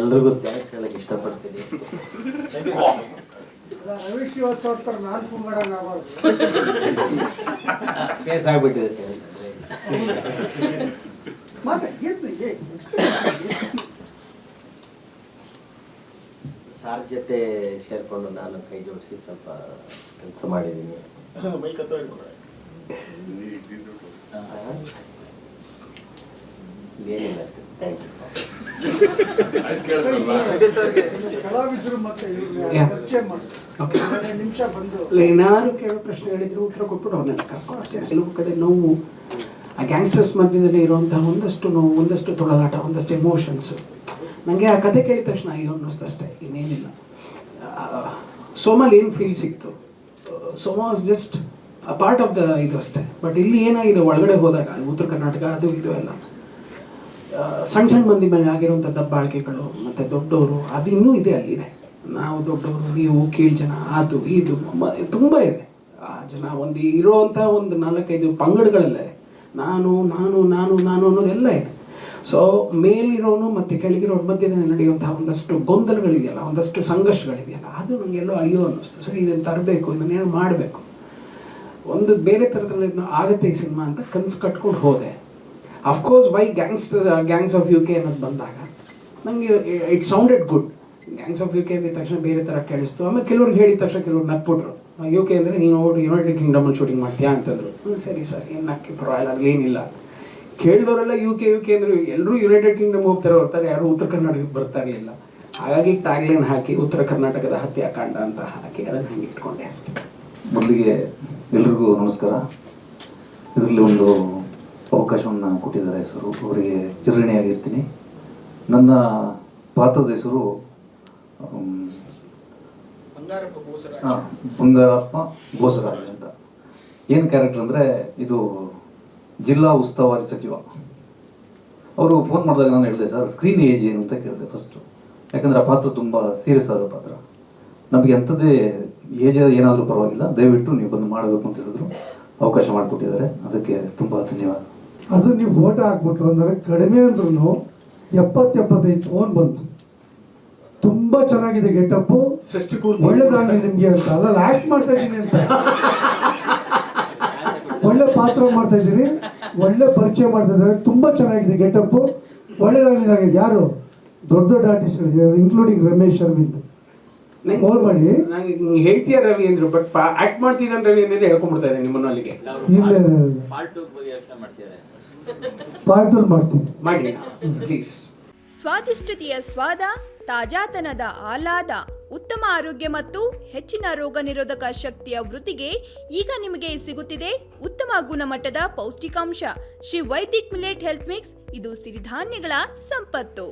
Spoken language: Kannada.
ಎಲ್ರಿಗೂ ಥ್ಯಾಂಕ್ಸ್ ಹೇಳಕ್ಕೆ ಇಷ್ಟಪಡ್ತೀನಿ. ರವಿ ಶ್ರೀವಾತ್ಸವ ಥರ ನಾನು ಮಾಡೋಣ ಕೇಸ್ ಆಗ್ಬಿಟ್ಟಿದೆ ಸರ್. ಸಾರ್ ಜೊತೆ ಸೇರ್ಕೊಂಡು ನಾನು ಕೈ ಜೋಡಿಸಿ ಸ್ವಲ್ಪ ಕೆಲಸ ಮಾಡಿದ್ದೀನಿ. ಏನಿಲ್ಲ ಅಷ್ಟೇ. Thank you. ಕಲಾವಿದರು ಮತ್ತೆ ಪರಿಚಯ ಮಾಡಿ ನಿಮಿಷ ಬಂದು ಏನಾದ್ರು ಕೇಳೋ ಪ್ರಶ್ನೆ ಹೇಳಿದ್ರು ಉತ್ತರ ಕೊಟ್ಬಿಟ್ಟು ಅವ್ರನ್ನೆಲ್ಲ ಕರ್ಸ್ಕೊಳ್ತೀನಿ. ಕೆಲವು ಕಡೆ ನೋವು, ಆ ಗ್ಯಾಂಗ್ಸ್ಟರ್ಸ್ ಮಧ್ಯದಲ್ಲಿ ಇರುವಂತಹ ಒಂದಷ್ಟು ನೋವು, ಒಂದಷ್ಟು ತೊಳಲಾಟ, ಒಂದಷ್ಟು ಎಮೋಷನ್ಸು. ನನಗೆ ಆ ಕತೆ ಕೇಳಿದ ತಕ್ಷಣ ಅಯ್ಯೋ ಅನ್ನಿಸ್ತಷ್ಟೇ, ಇನ್ನೇನಿಲ್ಲ. ಸೋಮಲ್ಲಿ ಏನು ಫೀಲ್ ಸಿಕ್ತು, Soma was just a part of the ಇದು ಅಷ್ಟೇ. ಬಟ್ ಇಲ್ಲಿ ಏನಾಗಿದೆ, ಒಳಗಡೆ ಹೋದಾಗ ಉತ್ತರ ಕರ್ನಾಟಕ ಅದು ಇದು ಎಲ್ಲ ಸಣ್ಣ ಸಣ್ಣ ಮಂದಿ ಮೇಲೆ ಆಗಿರುವಂಥ ದಬ್ಬಾಳಿಕೆಗಳು ಮತ್ತು ದೊಡ್ಡವರು ಅದು ಇನ್ನೂ ಇದೆ, ಅಲ್ಲಿದೆ. ನಾವು ದೊಡ್ಡವರು, ನೀವು ಕೀಳು ಜನ, ಅದು ಇದು ತುಂಬ ಇದೆ. ಆ ಜನ ಒಂದು ಇರೋವಂಥ ಒಂದು 4-5 ಪಂಗಡಗಳಲ್ಲೇ ನಾನು ನಾನು ನಾನು ನಾನು ಅನ್ನೋದೆಲ್ಲ ಇದೆ. ಸೊ ಮೇಲಿರೋನು ಮತ್ತು ಕೆಳಗಿರೋರ ಮಧ್ಯದಲ್ಲಿ ನಡೆಯುವಂತಹ ಒಂದಷ್ಟು ಗೊಂದಲಗಳಿದೆಯಲ್ಲ, ಒಂದಷ್ಟು ಸಂಘರ್ಷಗಳಿದೆಯಲ್ಲ, ಅದು ನನಗೆಲ್ಲೋ ಅಯ್ಯೋ ಅನ್ನಿಸ್ತು. ಸರಿ, ಇದನ್ನು ತರಬೇಕು, ಇದನ್ನೇನು ಮಾಡಬೇಕು, ಒಂದು ಬೇರೆ ಥರದಲ್ಲಿ ಆಗುತ್ತೆ ಈ ಸಿನಿಮಾ ಅಂತ ಕನಸು ಕಟ್ಕೊಂಡು ಹೋದೆ. Of course why gangs of UK ಅನ್ನೋದು ಬಂದಾಗ ನನಗೆ it sounded good. Gangs of UK ಅಂದಿದ ತಕ್ಷಣ ಬೇರೆ ಥರ ಕೇಳಿಸ್ತು. ಆಮೇಲೆ ಕೆಲವ್ರಿಗೆ ಹೇಳಿದ ತಕ್ಷಣ ಕೆಲವ್ರು ನಕ್ಬಿಟ್ರು. UK ಅಂದರೆ ನೀನು ಯುನೈಟೆಡ್ ಕಿಂಗ್ಡಮಲ್ಲಿ ಶೂಟಿಂಗ್ ಮಾಡ್ತೀಯಾ ಅಂತಂದರು. ಸರಿ ಸರ್, ಏನು ನಕ್ಕಿ ಪರವಾಗಿಲ್ಲ, ಅಲ್ಲಿ ಏನಿಲ್ಲ. ಕೇಳಿದವರೆಲ್ಲ UK ಅಂದರು. ಎಲ್ಲರೂ ಯುನೈಟೆಡ್ ಕಿಂಗ್ಡಮ್ ಹೋಗ್ತಾರೆ, ಯಾರು ಉತ್ತರ ಕರ್ನಾಟಕಕ್ಕೆ ಬರ್ತಾ ಇರಲಿಲ್ಲ. ಹಾಗಾಗಿ ಟ್ಯಾಗ್ಲೈನ್ ಹಾಕಿ ಉತ್ತರ ಕರ್ನಾಟಕದ ಹತ್ಯಾಕಾಂಡ ಅಂತ ಹಾಕಿ ಅದನ್ನು ಹಂಗೆ ಇಟ್ಕೊಂಡೆ ಅಷ್ಟೇ. ಮೊದಲಿಗೆ ಎಲ್ರಿಗೂ ನಮಸ್ಕಾರ. ಇದರಲ್ಲಿ ಒಂದು ಅವಕಾಶವನ್ನು ಕೊಟ್ಟಿದ್ದಾರೆ ಹೆಸರು, ಅವರಿಗೆ ಚಿರಋಣಿಯಾಗಿರ್ತೀನಿ. ನನ್ನ ಪಾತ್ರದ ಹೆಸರು ಬಂಗಾರಪ್ಪ ಬೋಸರಾಜ್ ಅಂತ. ಏನು ಕ್ಯಾರೆಕ್ಟರ್ ಅಂದರೆ, ಇದು ಜಿಲ್ಲಾ ಉಸ್ತುವಾರಿ ಸಚಿವ. ಅವರು ಫೋನ್ ಮಾಡಿದಾಗ ನಾನು ಹೇಳಿದೆ, ಸರ್ ಸ್ಕ್ರೀನ್ ಏಜ್ ಏನು ಅಂತ ಕೇಳಿದೆ ಫಸ್ಟು. ಯಾಕಂದರೆ ಆ ಪಾತ್ರ ತುಂಬ ಸೀರಿಯಸ್ ಆದ ಪಾತ್ರ. ನಮಗೆ ಅಂಥದ್ದೇ ಏಜ್ ಏನಾದರೂ ಪರವಾಗಿಲ್ಲ, ದಯವಿಟ್ಟು ನೀವು ಬಂದು ಮಾಡಬೇಕು ಅಂತ ಹೇಳಿದ್ರು. ಅವಕಾಶ ಮಾಡಿಕೊಟ್ಟಿದ್ದಾರೆ, ಅದಕ್ಕೆ ತುಂಬ ಧನ್ಯವಾದ. ಅದು ನೀವು ಫೋಟೋ ಹಾಕ್ಬಿಟ್ರು ಅಂದರೆ ಕಡಿಮೆ ಅಂದ್ರೂ 70-75 ಫೋನ್ ಬಂತು. ತುಂಬ ಚೆನ್ನಾಗಿದೆ ಗೆಟಪ್ಪು, ಒಳ್ಳೇದಾಗಲಿ ನಿಮಗೆ ಅಂತ. ಅಲ್ಲ, ಆ್ಯಕ್ಟ್ ಮಾಡ್ತಾ ಇದ್ದೀನಿ ಅಂತ, ಒಳ್ಳೆ ಪಾತ್ರ ಮಾಡ್ತಾ ಇದ್ದೀನಿ, ಒಳ್ಳೆ ಪರಿಚಯ ಮಾಡ್ತಾ ಇದ್ದಾರೆ. ತುಂಬ ಚೆನ್ನಾಗಿದೆ ಗೆಟಪ್ಪು, ಒಳ್ಳೇದಾಗಲಿ. ಯಾರು ದೊಡ್ಡ ದೊಡ್ಡ ಆರ್ಟಿಸ್ಟ್ಗಳು ಇನ್ಕ್ಲೂಡಿಂಗ್ ರಮೇಶ್ ಅರವಿಂದ್ ಫೋನ್ ಮಾಡಿ ಹೇಳ್ತೀಯ ರವಿ ಅಂದ್ರು. ಬಟ್ ಆಕ್ಟ್ ಮಾಡ್ತಿದ್ದಾನೆ ರವಿ ಅಂದ್ರೆ ಹೇಳ್ಕೊಂಡ್ಬಿಡ್ತಾ ಇದ್ದೇನೆ ನಿಮ್ಮನ್ನು ಅಲ್ಲಿಗೆ. ಇಲ್ಲ, ಪಾರ್ಟ್ 2 ಮಾಡ್ತೀನಿ, ಮಾಡಿ ಪ್ಲೀಸ್. ಸ್ವಾದಿಷ್ಟತೆಯ ಸ್ವಾದ, ತಾಜಾತನದ ಆಹ್ಲಾದ, ಉತ್ತಮ ಆರೋಗ್ಯ ಮತ್ತು ಹೆಚ್ಚಿನ ರೋಗ ನಿರೋಧಕ ಶಕ್ತಿಯ ವೃದ್ಧಿಗೆ ಈಗ ನಿಮಗೆ ಸಿಗುತ್ತಿದೆ ಉತ್ತಮ ಗುಣಮಟ್ಟದ ಪೌಷ್ಟಿಕಾಂಶ Shri Vaidik millet health mix. ಇದು ಸಿರಿಧಾನ್ಯಗಳ ಸಂಪತ್ತು.